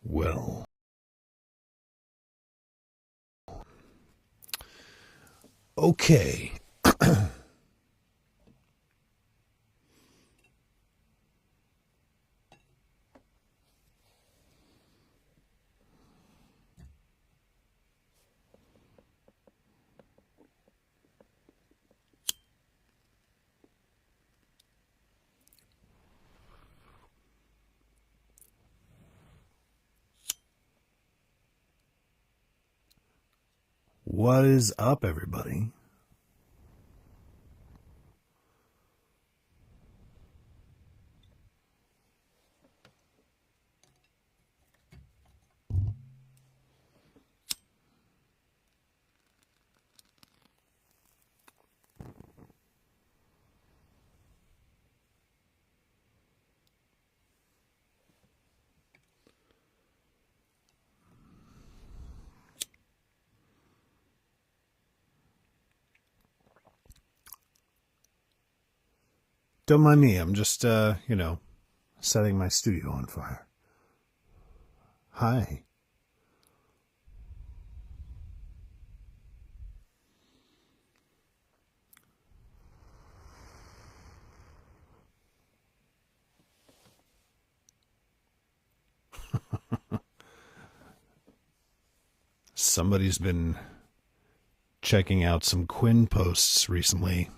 Well, okay. What is up, everybody? Don't mind me. I'm just, setting my studio on fire. Hi. Somebody's been checking out some Quinn posts recently.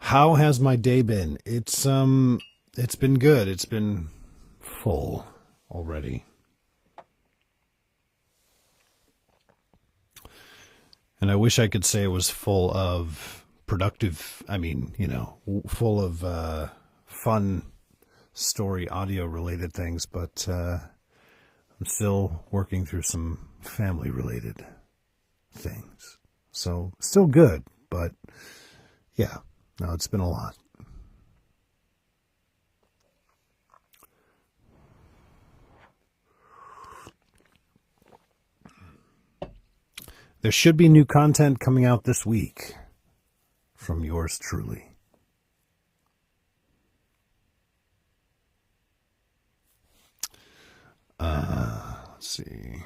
How has my day been? It's been good. It's been full already. And I wish I could say it was full of productive, full of fun story audio related things, but I'm still working through some family related things. So still good, but yeah, no, it's been a lot. There should be new content coming out this week from yours truly. Let's see.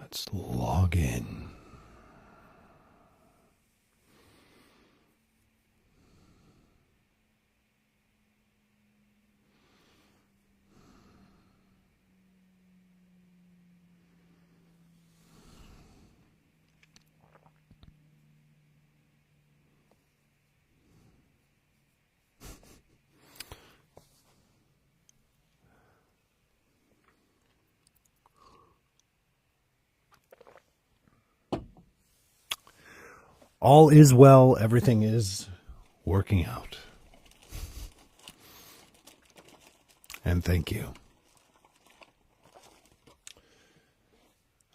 Let's log in. All is well. Everything is working out. And thank you.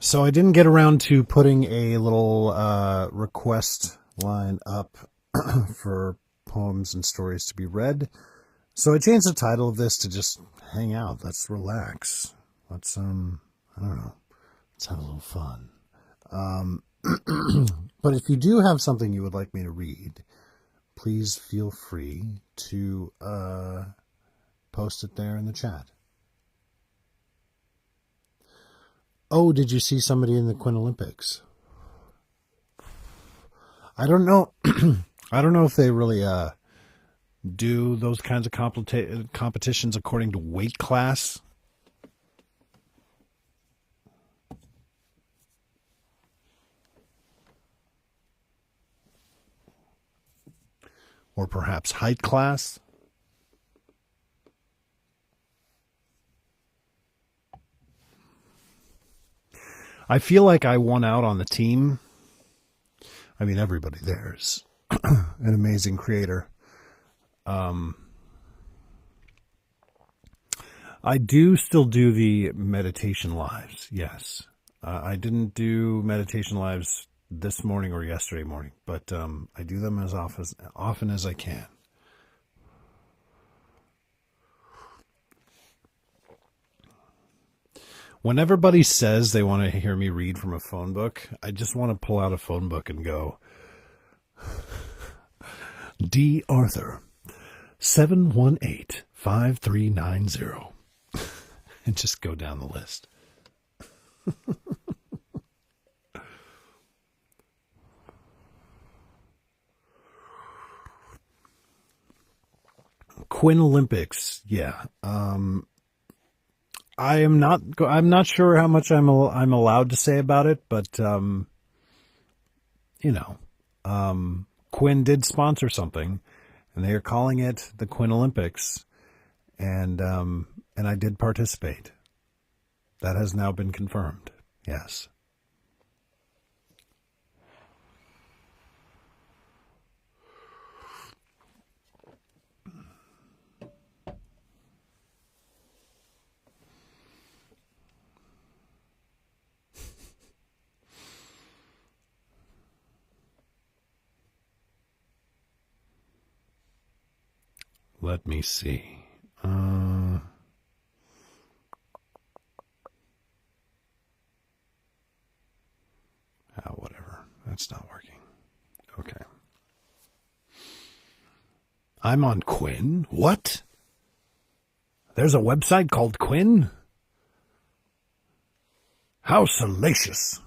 So I didn't get around to putting a little request line up for poems and stories to be read. So I changed the title of this to just hang out. Let's relax. Let's, I don't know. Let's have a little fun. But if you do have something you would like me to read, please feel free to post it there in the chat. Oh, did you see somebody in the Quinn Olympics? I don't know. I don't know if they really do those kinds of competitions according to weight class. Or perhaps height class. I feel like I won out on the team. I mean, everybody there is an amazing creator. I do still do the meditation lives, yes. I didn't do meditation lives this morning or yesterday morning, but I do them as often as I can. When everybody says they want to hear me read from a phone book, I just want to pull out a phone book and go, D. Arthur, 718-5390. And just go down the list. Quinn Olympics, yeah. I'm not sure how much I'm allowed to say about it, but Quinn did sponsor something, and they are calling it the Quinn Olympics, and I did participate. That has now been confirmed. Yes. Let me see. Whatever. That's not working. Okay. I'm on Quinn? What? There's a website called Quinn? How salacious.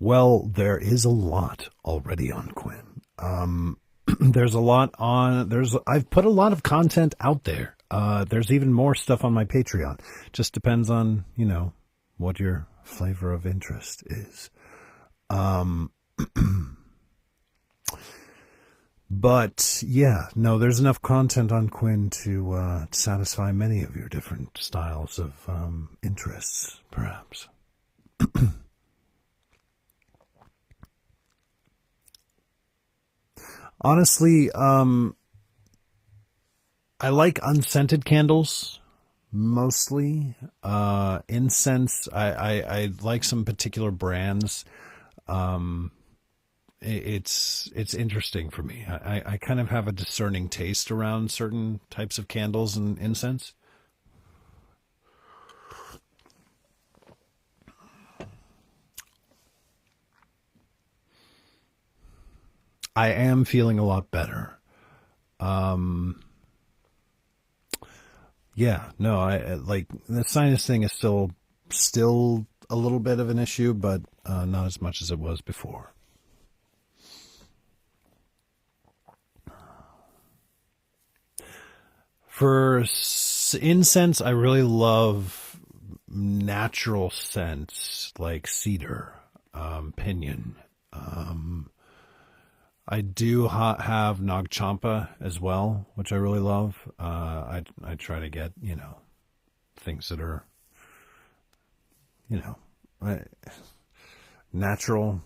Well, there is a lot already on Quinn. There's a lot on. I've put a lot of content out there. There's even more stuff on my Patreon. Just depends on what your flavor of interest is. But yeah, no, there's enough content on Quinn to satisfy many of your different styles of interests, perhaps. Honestly, I like unscented candles mostly. Incense, I like some particular brands. It's interesting for me. I kind of have a discerning taste around certain types of candles and incense. I am feeling a lot better. Yeah, no, I like the sinus thing is still a little bit of an issue, but not as much as it was before. For incense, I really love natural scents like cedar, pinyon. I do have Nag Champa as well, which I really love. I try to get, things that are, natural,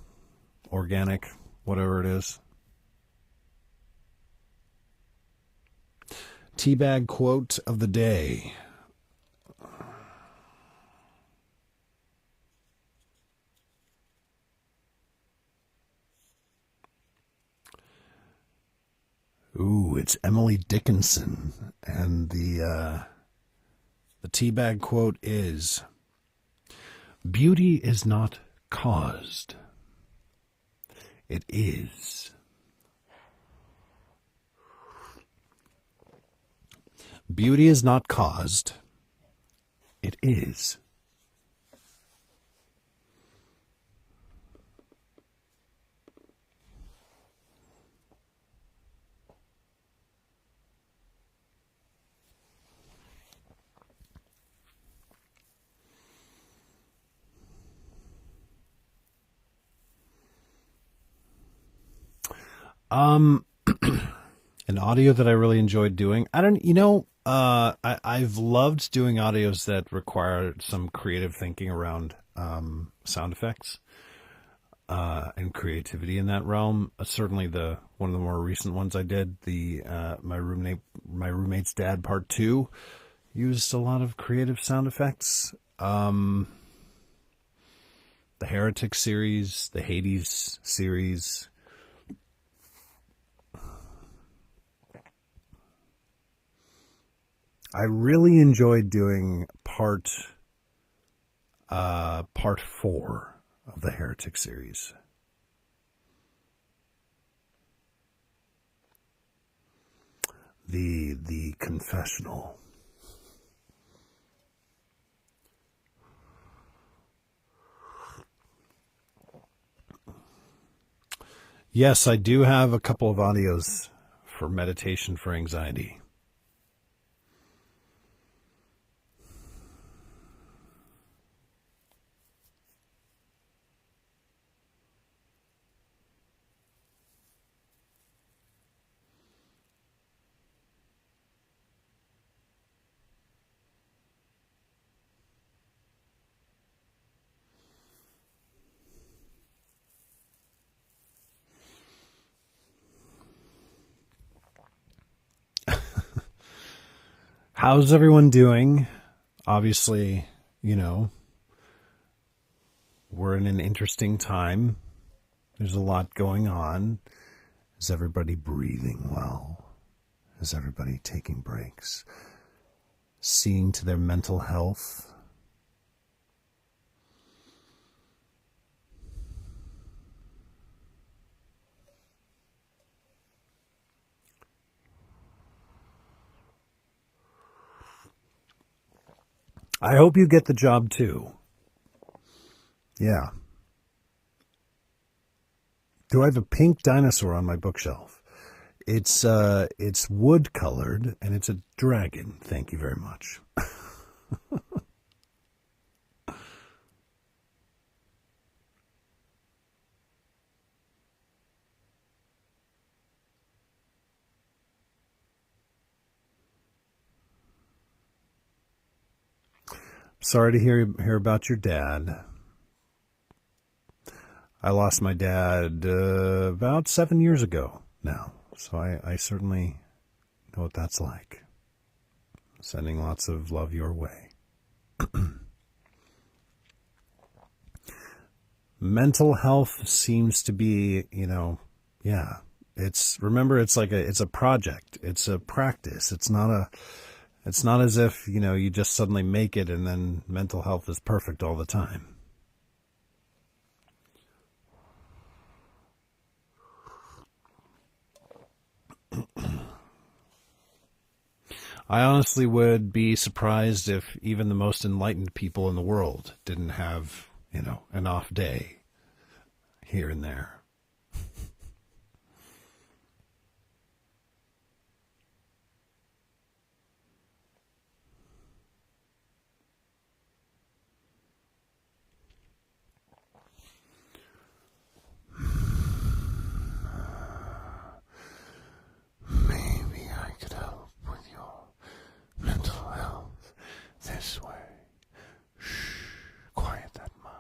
organic, whatever it is. Teabag quote of the day. Ooh, it's Emily Dickinson, and the teabag quote is, "Beauty is not caused, it is." Beauty is not caused, it is. An audio that I really enjoyed doing. I don't, I've loved doing audios that require some creative thinking around sound effects and creativity in that realm. Certainly, the one of the more recent ones I did, the my roommate's dad part two, used a lot of creative sound effects. The Heretic series, the Hades series. I really enjoyed doing part 4 of the Heretic series. The confessional. Yes, I do have a couple of audios for meditation for anxiety. How's everyone doing? Obviously, we're in an interesting time. There's a lot going on. Is everybody breathing well? Is everybody taking breaks? Seeing to their mental health? I hope you get the job too. Yeah. Do I have a pink dinosaur on my bookshelf? It's wood colored and it's a dragon. Thank you very much. Sorry to hear about your dad. I lost my dad about 7 years ago now, so I certainly know what that's like. Sending lots of love your way. Mental health seems to be, yeah. It's a project. It's a practice. It's not as if, you just suddenly make it and then mental health is perfect all the time. I honestly would be surprised if even the most enlightened people in the world didn't have, an off day here and there. Maybe I could help with your mental health this way. Shh, quiet that mind.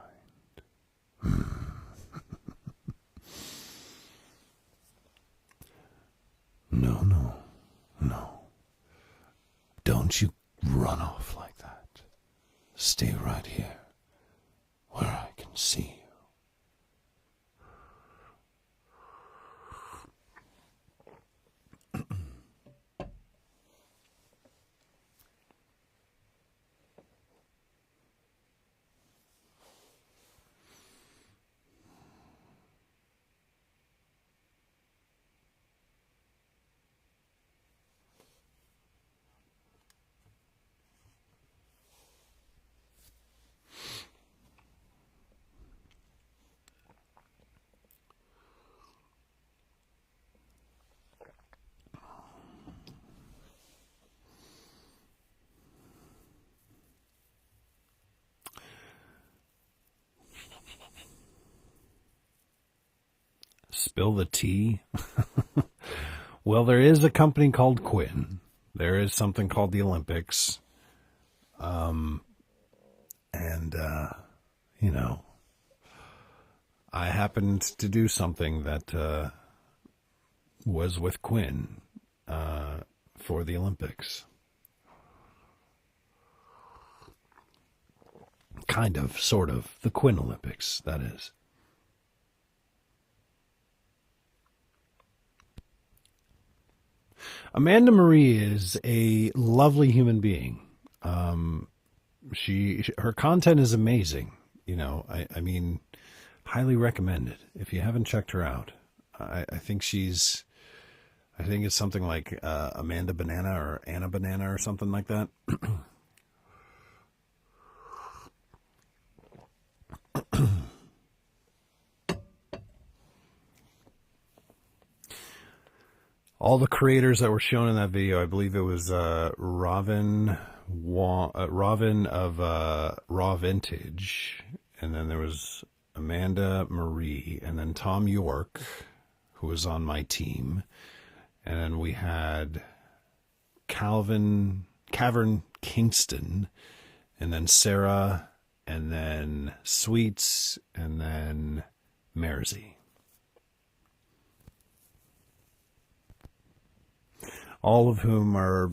No, no, no. Don't you run off like that. Stay right here, where I can see you. Spill the tea? Well, there is a company called Quinn. There is something called the Olympics. And, you know, I happened to do something that was with Quinn for the Olympics. Kind of, sort of. The Quinn Olympics, that is. Amanda Marie is a lovely human being. Her content is amazing. I mean, highly recommended if you haven't checked her out. I think I think it's something like Amanda Banana or Anna Banana or something like that. All the creators that were shown in that video, I believe it was Robin of Raw Vintage, and then there was Amanda Marie, and then Tom York, who was on my team, and then we had Cavern Kingston, and then Sarah, and then Sweets, and then Mersey. All of whom are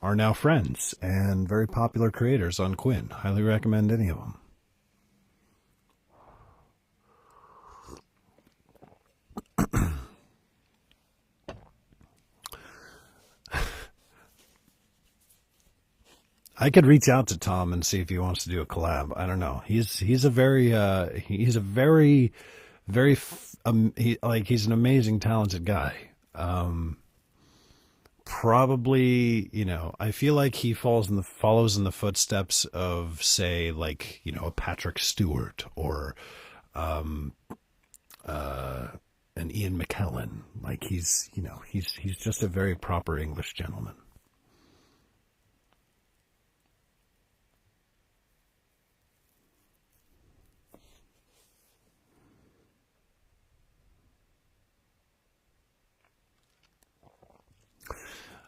now friends and very popular creators on Quinn. Highly recommend any of them. I could reach out to Tom and see if he wants to do a collab. I don't know. He's a very he's an amazing, talented guy. Probably, I feel like he follows in the footsteps of, say, like, a Patrick Stewart or an Ian McKellen. Like he's just a very proper English gentleman.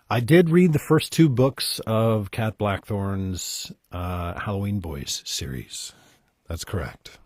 I did read the first 2 books of Kat Blackthorn's Halloween Boys series. That's correct.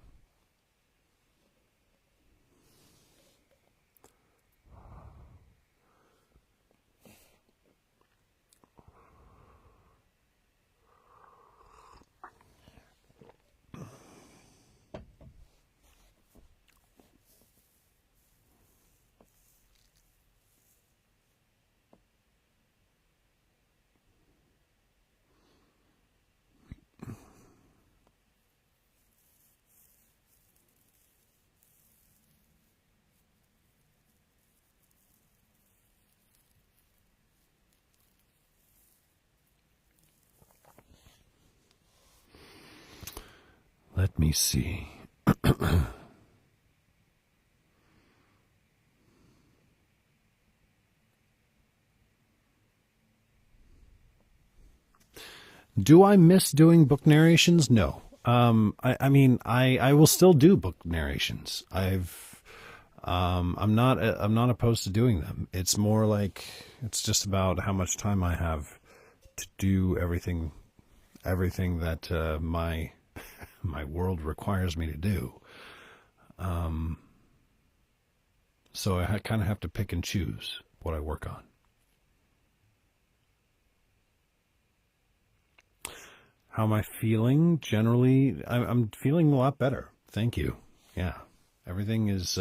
Let me see. Do I miss doing book narrations? No. I mean, I will still do book narrations. I'm not opposed to doing them. It's more like, it's just about how much time I have to do everything that my world requires me to do. So I kind of have to pick and choose what I work on. How am I feeling? Generally, I'm feeling a lot better. Thank you. Yeah, everything is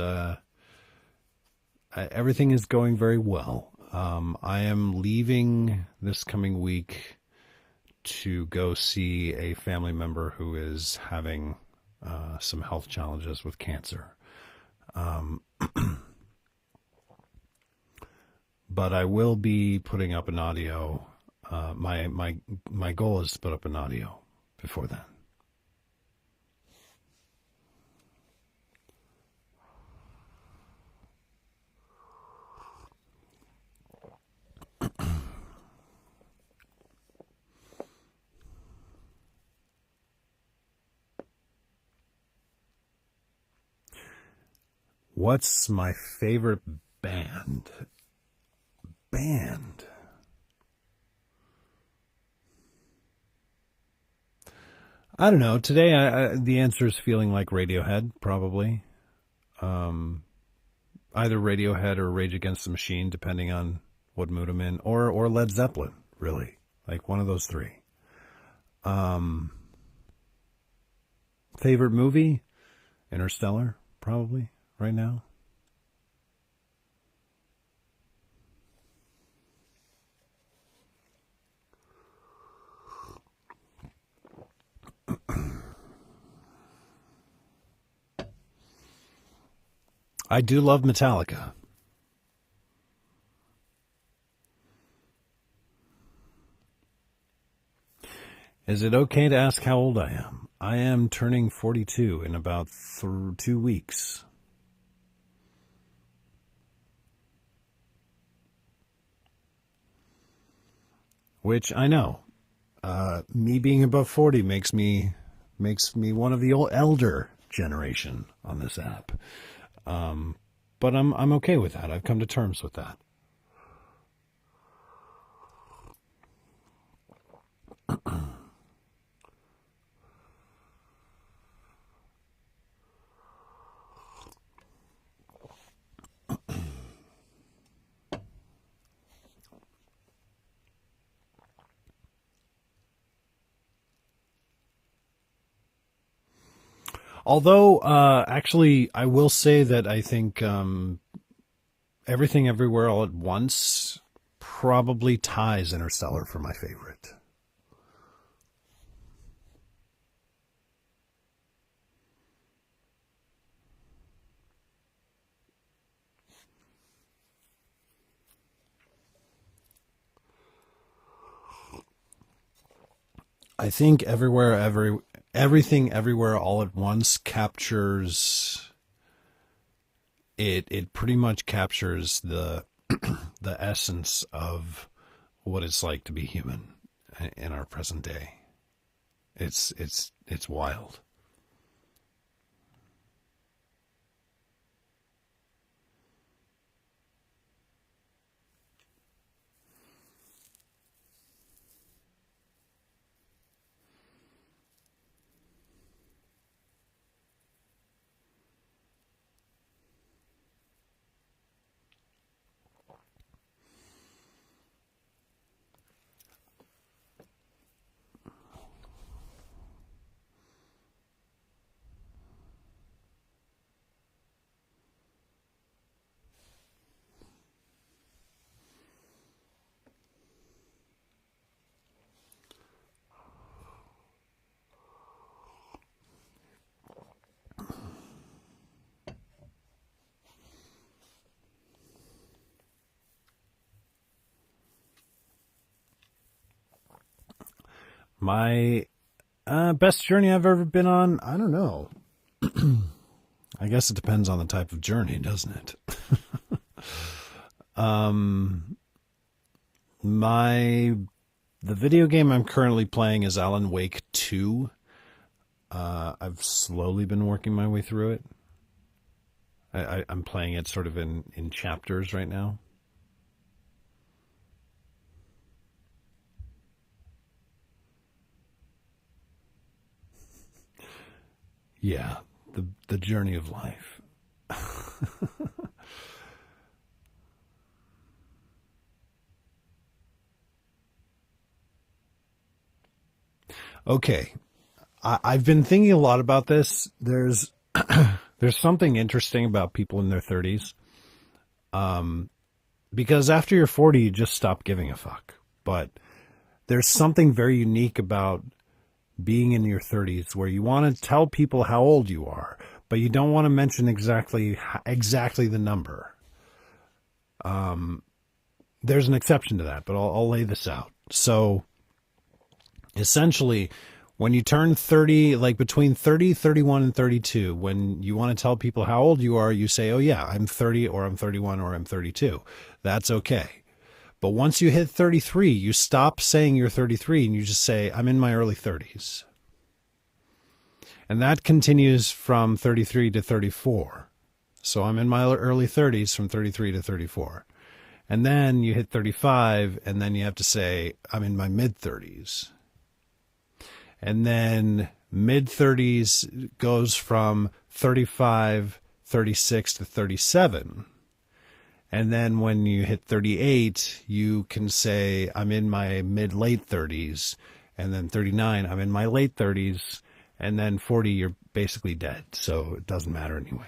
going very well. I am leaving this coming week to go see a family member who is having some health challenges with cancer. But I will be putting up an audio. My goal is to put up an audio before then. What's my favorite band? band. I don't know. Today, the answer is feeling like Radiohead, probably. Either Radiohead or Rage Against the Machine, depending on what mood I'm in, or Led Zeppelin, really. Like one of those three. Favorite movie? Interstellar, probably, right now. I do love Metallica. Is it okay to ask how old I am? I am turning 42 in about 2 weeks. Which I know. Me being above 40 makes me one of the old elder generation on this app. But I'm okay with that. I've come to terms with that. Although, actually, I will say that I think Everything Everywhere All at Once probably ties Interstellar for my favorite. I think Everything Everywhere All at Once captures it. It pretty much captures the the essence of what it's like to be human in our present day. It's wild. My best journey I've ever been on, I don't know. I guess it depends on the type of journey, doesn't it? um, the video game I'm currently playing is Alan Wake 2. I've slowly been working my way through it. I'm playing it sort of in chapters right now. Yeah, the journey of life. Okay, I've been thinking a lot about this. There's something interesting about people in their 30s. Because after you're 40, you just stop giving a fuck. But there's something very unique about being in your 30s where you want to tell people how old you are, but you don't want to mention exactly the number. There's an exception to that, but I'll lay this out. So essentially, when you turn 30, like between 30, 31, and 32, when you want to tell people how old you are, you say, oh yeah, I'm 30 or I'm 31 or I'm 32. That's okay. But once you hit 33, you stop saying you're 33 and you just say, I'm in my early 30s. And that continues from 33 to 34. So I'm in my early 30s from 33 to 34. And then you hit 35, and then you have to say, I'm in my mid 30s. And then mid 30s goes from 35, 36 to 37. And then when you hit 38, you can say, I'm in my mid late 30s. And then 39, I'm in my late 30s. And then 40, you're basically dead. So it doesn't matter anyway.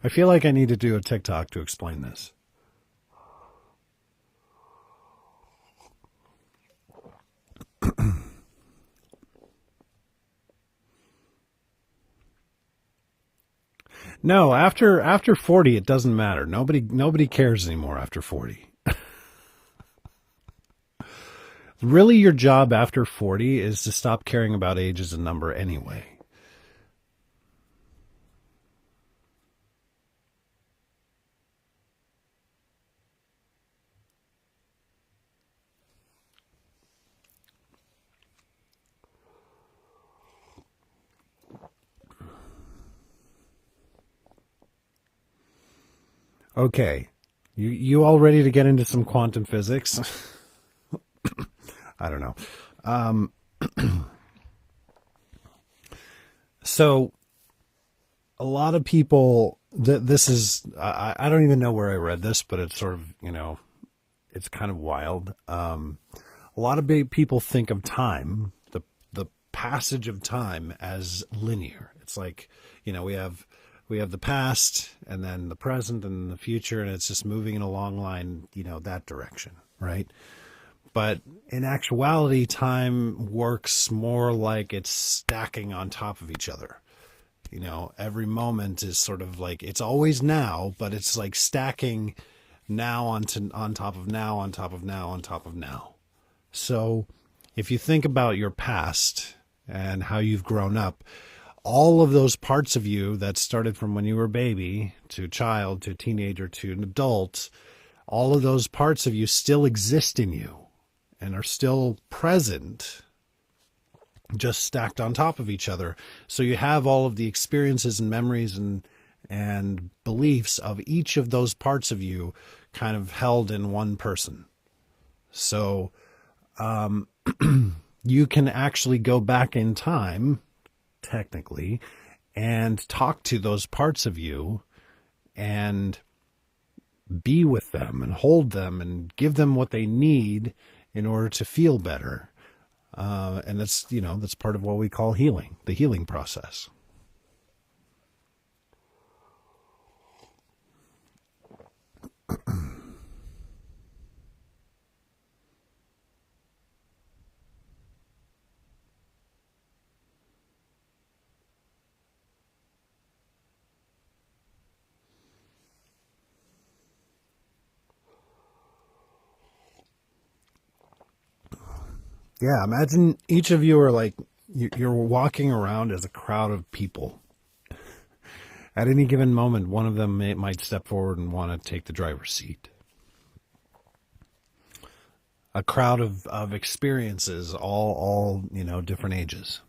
I feel like I need to do a TikTok to explain this. No, after 40 it doesn't matter. Nobody cares anymore after 40. Really your job after 40 is to stop caring about age as a number anyway. Okay. You all ready to get into some quantum physics? I don't know. So a lot of people this is I don't even know where I read this, but it's sort of, it's kind of wild. A lot of people think of time, the passage of time, as linear. It's like, we have the past and then the present and the future, and it's just moving in a long line, that direction, right? But in actuality, time works more like it's stacking on top of each other. Every moment is sort of like, it's always now, but it's like stacking now on top of now, on top of now, on top of now. So if you think about your past and how you've grown up, all of those parts of you that started from when you were a baby to a child to a teenager to an adult, all of those parts of you still exist in you and are still present, just stacked on top of each other. So you have all of the experiences and memories and beliefs of each of those parts of you kind of held in one person. So you can actually go back in time, technically, and talk to those parts of you and be with them and hold them and give them what they need in order to feel better. And that's part of what we call healing, the healing process. Yeah, imagine each of you are like, you're walking around as a crowd of people. At any given moment, one of them might step forward and want to take the driver's seat. A crowd of experiences, all different ages.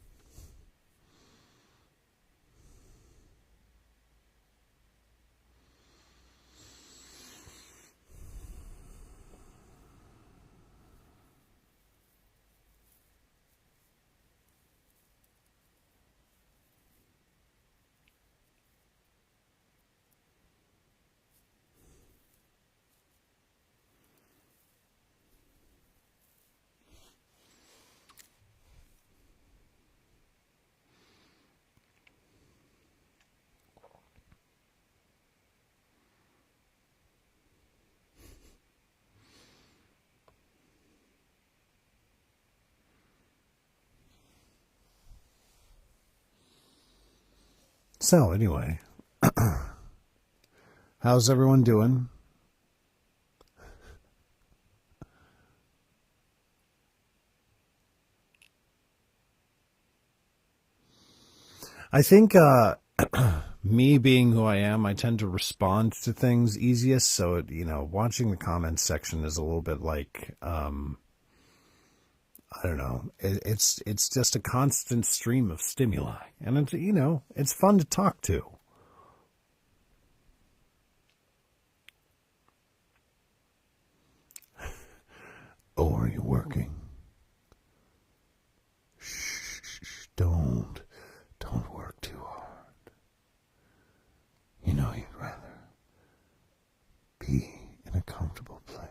So anyway, how's everyone doing? I think me being who I am, I tend to respond to things easiest. So, watching the comments section is a little bit like, I don't know. It's just a constant stream of stimuli, and it's fun to talk to. Oh, are you working? Shh, don't work too hard. You'd rather be in a comfortable place.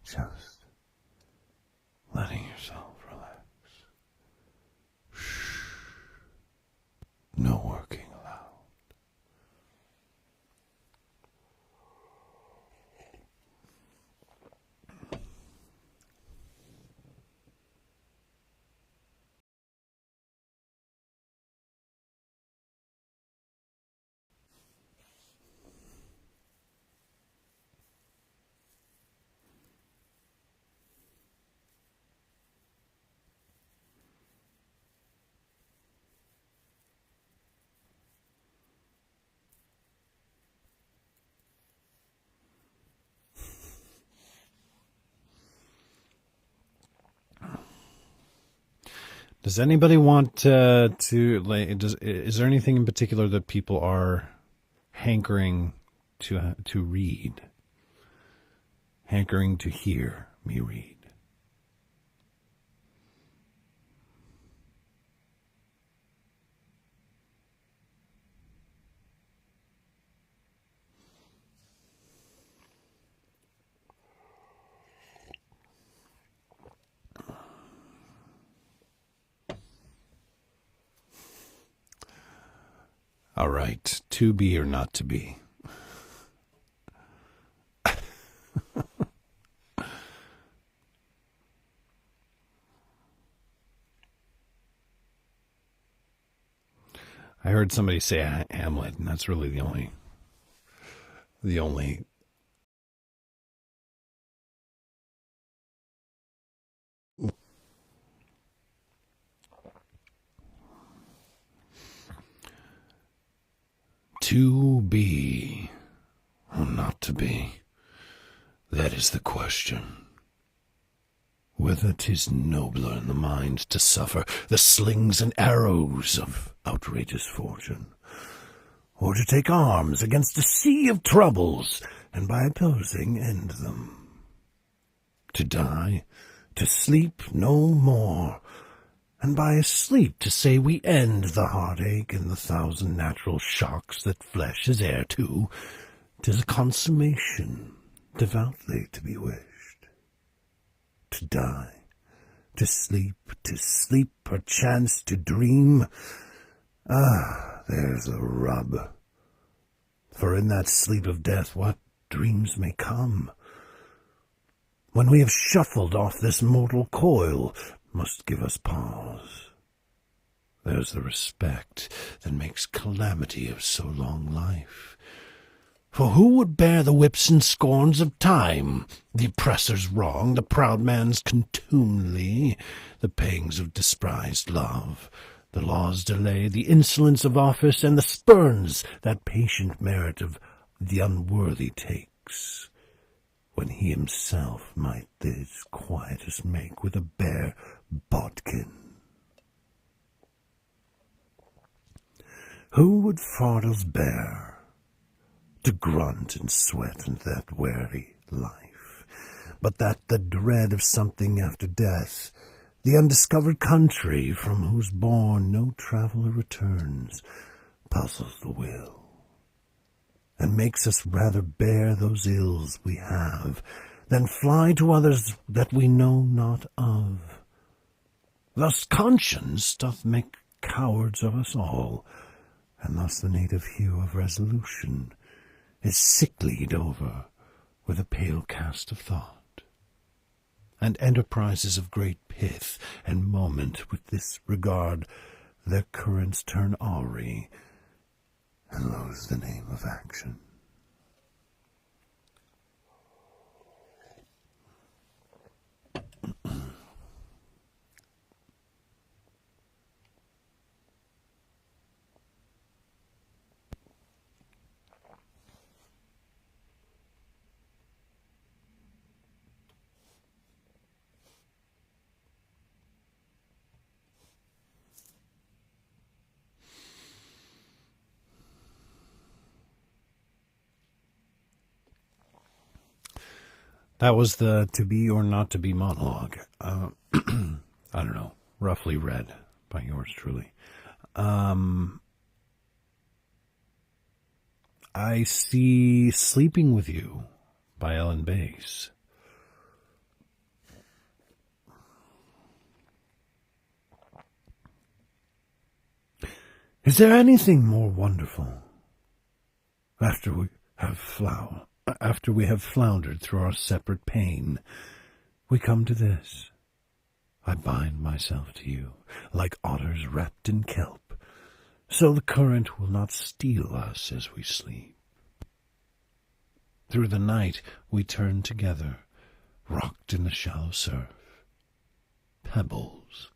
Just letting yourself relax. Shh. No working allowed. Does anybody want to is there anything in particular that people are hankering to read? Hankering to hear me read? All right, to be or not to be. I heard somebody say Hamlet, and that's really the only. To be or not to be, that is the question. Whether 'tis nobler in the mind to suffer the slings and arrows of outrageous fortune, or to take arms against a sea of troubles, and by opposing end them. To die, to sleep no more, and by a sleep to say we end the heartache and the thousand natural shocks that flesh is heir to, 'tis a consummation devoutly to be wished. To die, to sleep perchance to dream. There's a rub. For in that sleep of death what dreams may come, when we have shuffled off this mortal coil, must give us pause. There's the respect that makes calamity of so long life. For who would bear the whips and scorns of time, the oppressor's wrong, the proud man's contumely, the pangs of despised love, the law's delay, the insolence of office, and the spurns that patient merit of the unworthy takes, when he himself might this quietus make with a bare bodkin? Who would fardels bear, to grunt and sweat in that weary life, but that the dread of something after death, the undiscovered country from whose bourne no traveller returns, puzzles the will, and makes us rather bear those ills we have, than fly to others that we know not of. Thus conscience doth make cowards of us all, and thus the native hue of resolution is sicklied over with a pale cast of thought, and enterprises of great pith and moment with this regard their currents turn awry, and lose the name of action. That was the To Be or Not to Be monologue. I don't know, roughly read by yours truly. I see Sleeping With You by Ellen Bass. Is there anything more wonderful after we have floundered through our separate pain? We come to this. I bind myself to you like otters wrapped in kelp, so the current will not steal us as we sleep. Through the night we turn together, rocked in the shallow surf, pebbles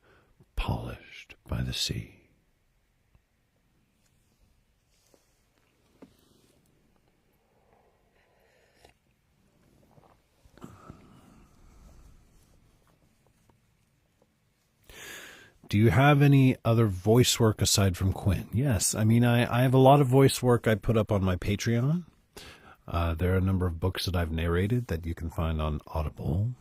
polished by the sea. Do you have any other voice work aside from Quinn? Yes. I mean, I have a lot of voice work I put up on my Patreon. There are a number of books that I've narrated that you can find on Audible.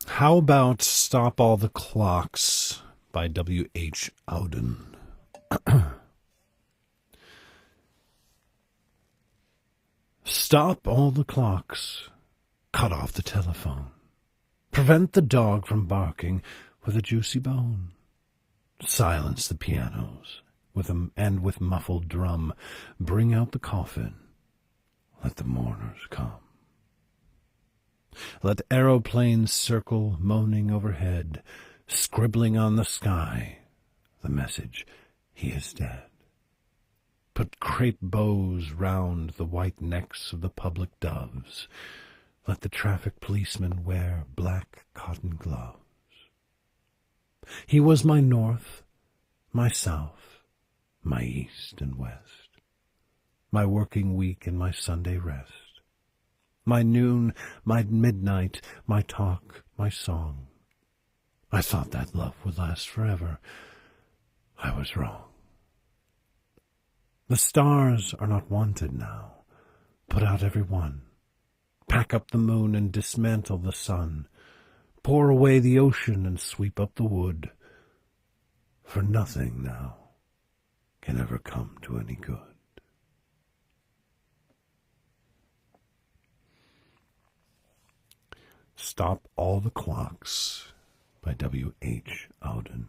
How about Stop All the Clocks by W.H. Auden? Stop all the clocks. Cut off the telephone. Prevent the dog from barking with a juicy bone. Silence the pianos and with muffled drum. Bring out the coffin. Let the mourners come. Let aeroplanes circle, moaning overhead, scribbling on the sky the message, he is dead. Put crape bows round the white necks of the public doves. Let the traffic policemen wear black cotton gloves. He was my north, my south, my east and west, my working week and my Sunday rest. My noon, my midnight, my talk, my song. I thought that love would last forever. I was wrong. The stars are not wanted now. Put out every one. Pack up the moon and dismantle the sun. Pour away the ocean and sweep up the wood. For nothing now can ever come to any good. Stop All the Clocks by W.H. Auden.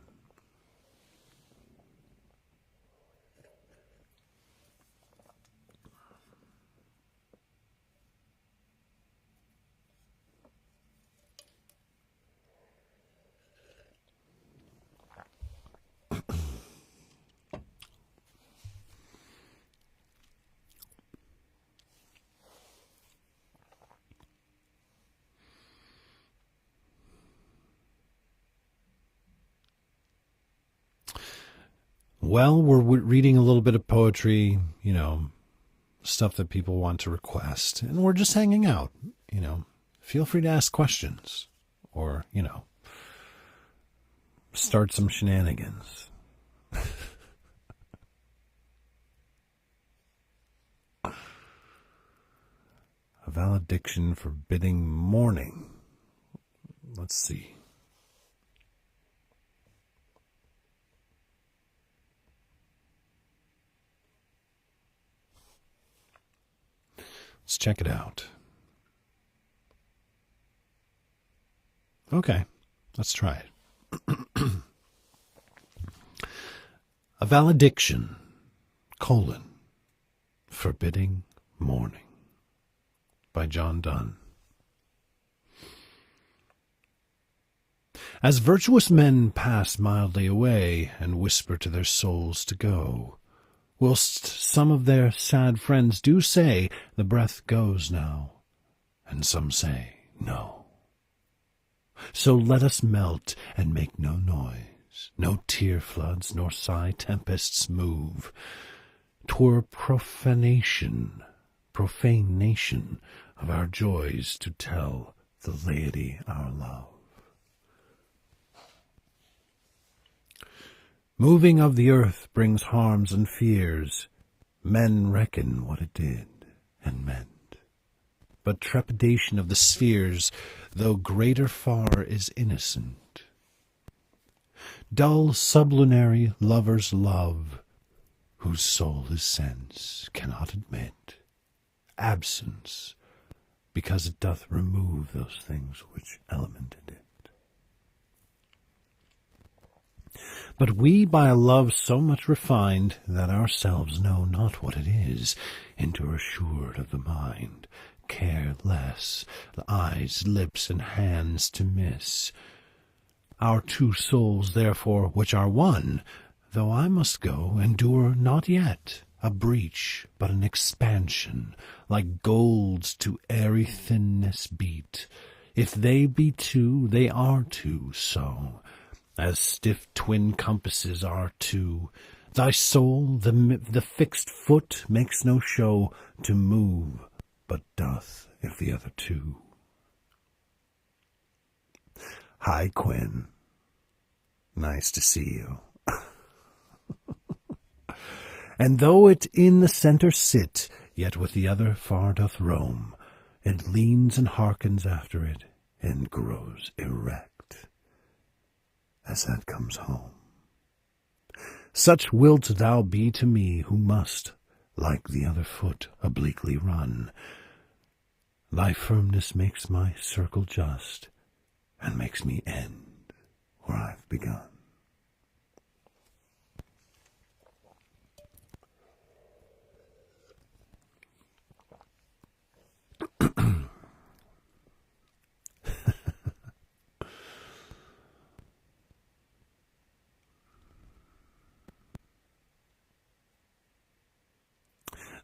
Well, we're reading a little bit of poetry, stuff that people want to request, and we're just hanging out, Feel free to ask questions or, start some shenanigans. A valediction forbidding mourning. Let's see. Let's check it out. Okay, let's try it. A valediction, forbidding mourning by John Donne. As virtuous men pass mildly away, and whisper to their souls to go, whilst some of their sad friends do say, the breath goes now, and some say, no. So let us melt and make no noise, no tear floods nor sigh tempests move. 'Twere profanation of our joys to tell the laity our love. Moving of the earth brings harms and fears. Men reckon what it did and meant. But trepidation of the spheres, though greater far, is innocent. Dull sublunary lovers' love, whose soul is sense, cannot admit absence, because it doth remove those things which elemented it. But we by a love so much refined, that ourselves know not what it is, enter assured of the mind, care less the eyes, lips, and hands to miss. Our two souls, therefore, which are one, though I must go, endure not yet a breach, but an expansion, like golds to airy thinness beat. If they be two, they are two, so as stiff twin compasses are two. Thy soul, the fixed foot, makes no show to move, but doth if the other two. Hi, Quinn. Nice to see you. And though it in the centre sit, yet with the other far doth roam, it leans and hearkens after it, and grows erect as that comes home. Such wilt thou be to me, who must, like the other foot, obliquely run. Thy firmness makes my circle just, and makes me end where I've begun.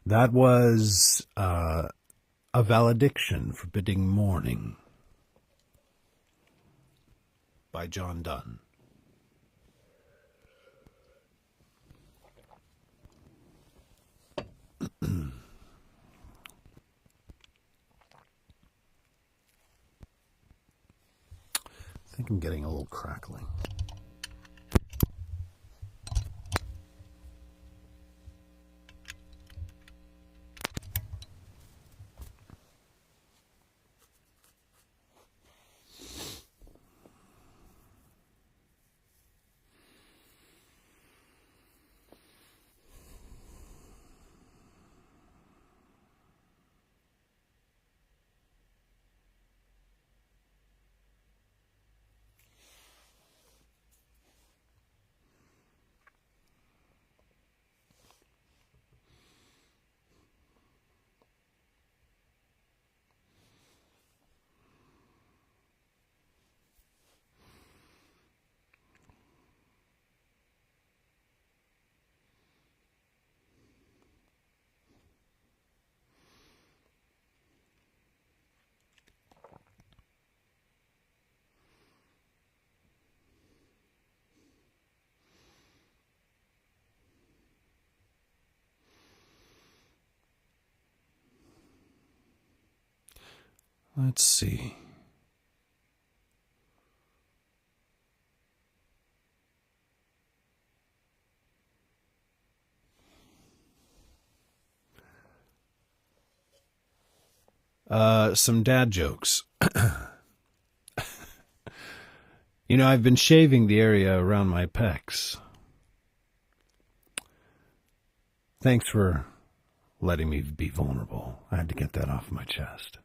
That was a valediction forbidding mourning by John Donne. I think I'm getting a little crackling. Let's see. Some dad jokes. You know, I've been shaving the area around my pecs. Thanks for letting me be vulnerable. I had to get that off my chest.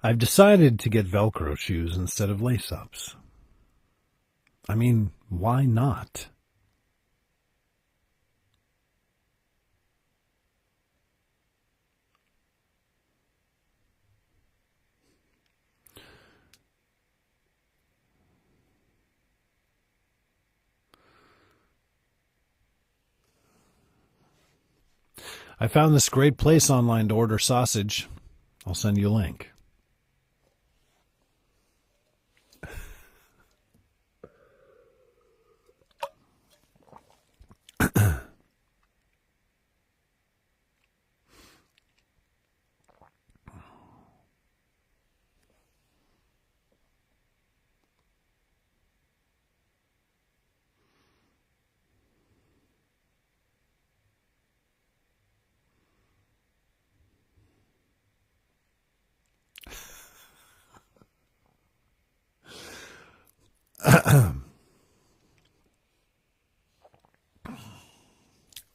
I've decided to get Velcro shoes instead of lace-ups. I mean, why not? I found this great place online to order sausage. I'll send you a link.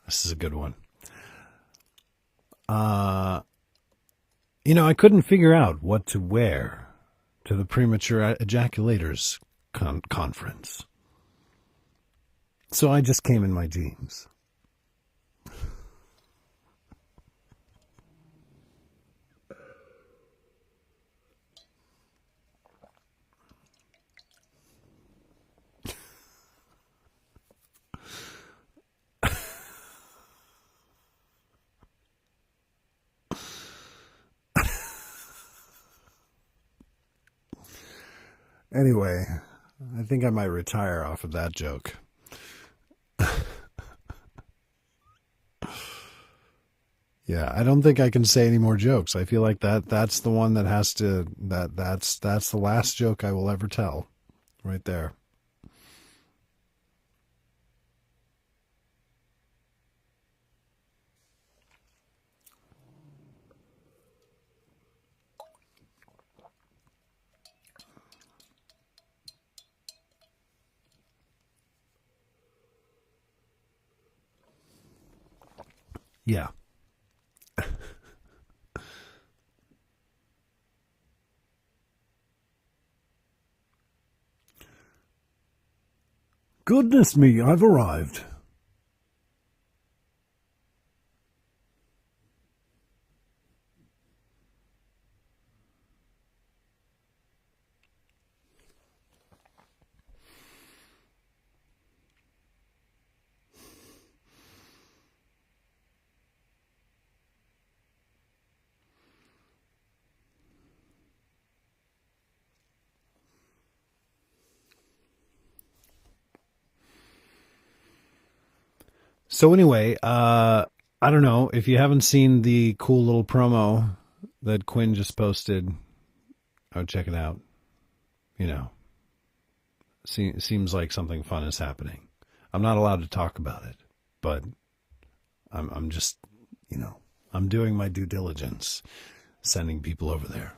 This is a good one. I couldn't figure out what to wear to the premature ejaculators conference. So I just came in my jeans. Anyway, I think I might retire off of that joke. Yeah, I don't think I can say any more jokes. I feel like that's the one that has to that's the last joke I will ever tell. Right there. Yeah. Goodness me, I've arrived. So anyway, I don't know if you haven't seen the cool little promo that Quinn just posted. I would check it out. You know, seems like something fun is happening. I'm not allowed to talk about it, but I'm just, I'm doing my due diligence, sending people over there.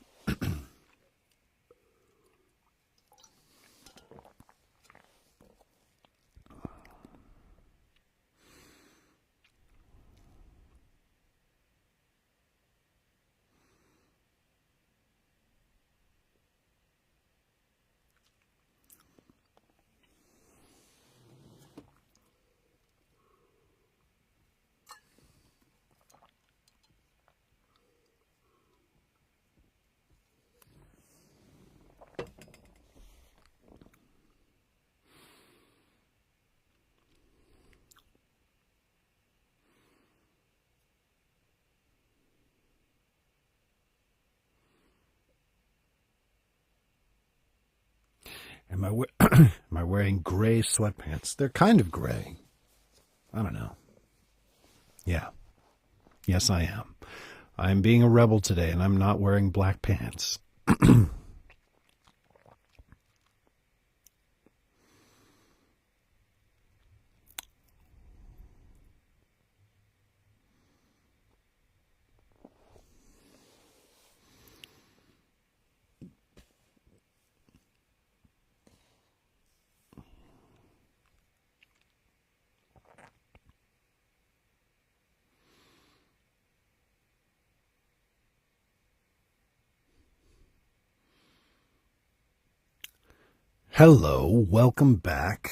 Am I wearing gray sweatpants? They're kind of gray. I don't know. Yeah. Yes, I am. I'm being a rebel today, and I'm not wearing black pants. Hello, welcome back.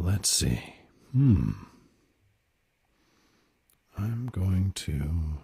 Let's see. I'm going to...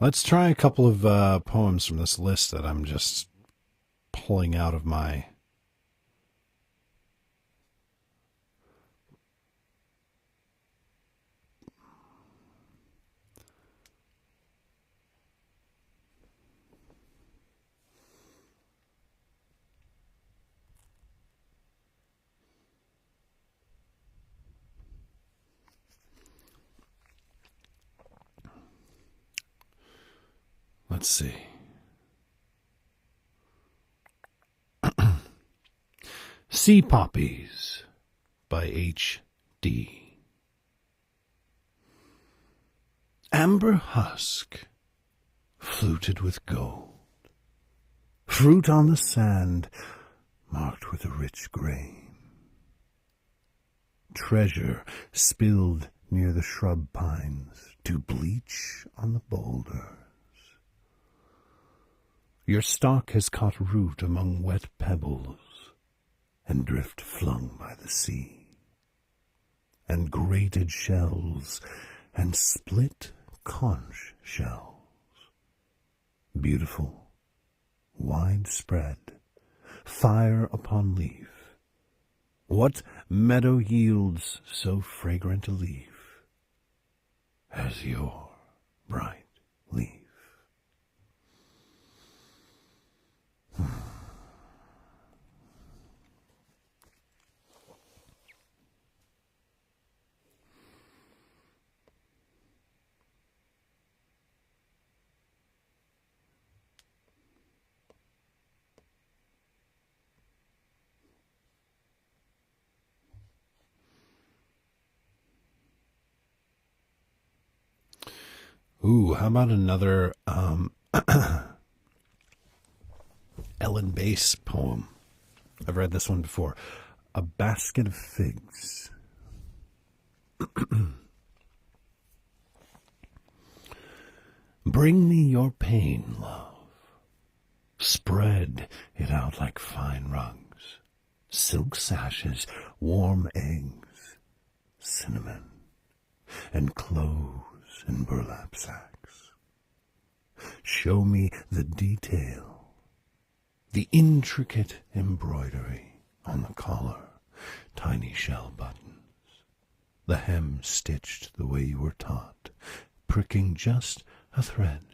Let's try a couple of poems from this list that I'm just pulling out of my... Let's see. Sea Poppies by H.D. Amber husk, fluted with gold. Fruit on the sand, marked with a rich grain. Treasure spilled near the shrub pines to bleach on the boulders. Your stalk has caught root among wet pebbles and drift flung by the sea, and grated shells and split conch shells, beautiful, widespread, fire upon leaf. What meadow yields so fragrant a leaf as your bright leaf? Ooh, how about another Ellen Bass poem? I've read this one before. A Basket of Figs. Bring me your pain, love. Spread it out like fine rugs. Silk sashes, warm eggs, cinnamon, and cloves in burlap sacks. Show me the detail, the intricate embroidery on the collar, tiny shell buttons, the hem stitched the way you were taught, pricking just a thread,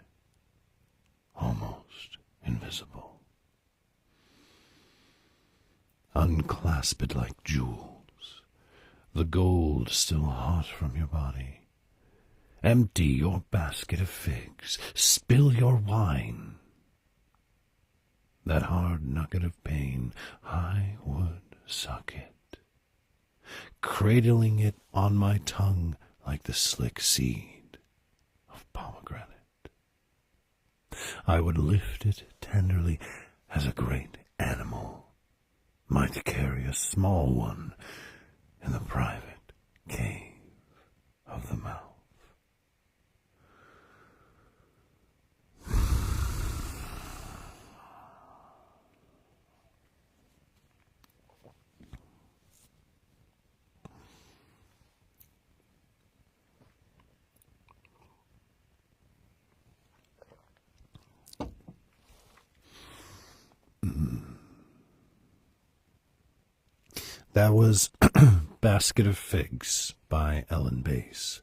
almost invisible. Unclasp it like jewels, the gold still hot from your body. Empty your basket of figs, spill your wine. That hard nugget of pain, I would suck it, cradling it on my tongue like the slick seed of pomegranate. I would lift it tenderly as a great animal might carry a small one in the private cave of the mouth. That was Basket of Figs by Ellen Bass.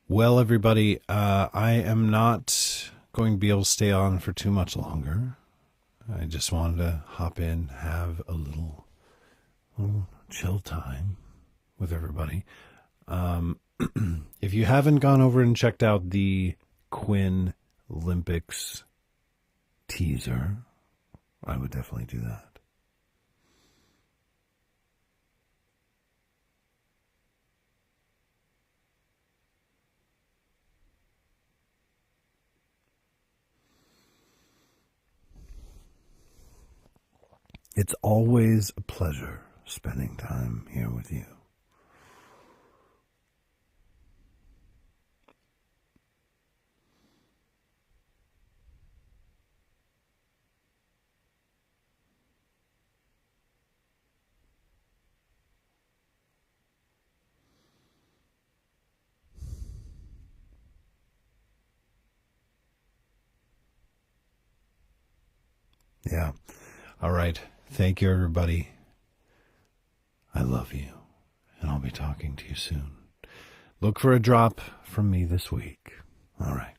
Well, everybody, I am not going to be able to stay on for too much longer. I just wanted to hop in, have a little chill time with everybody. If you haven't gone over and checked out the Quinn Olympics teaser, I would definitely do that. It's always a pleasure spending time here with you. Yeah. All right. Thank you, everybody. I love you, and I'll be talking to you soon. Look for a drop from me this week. All right.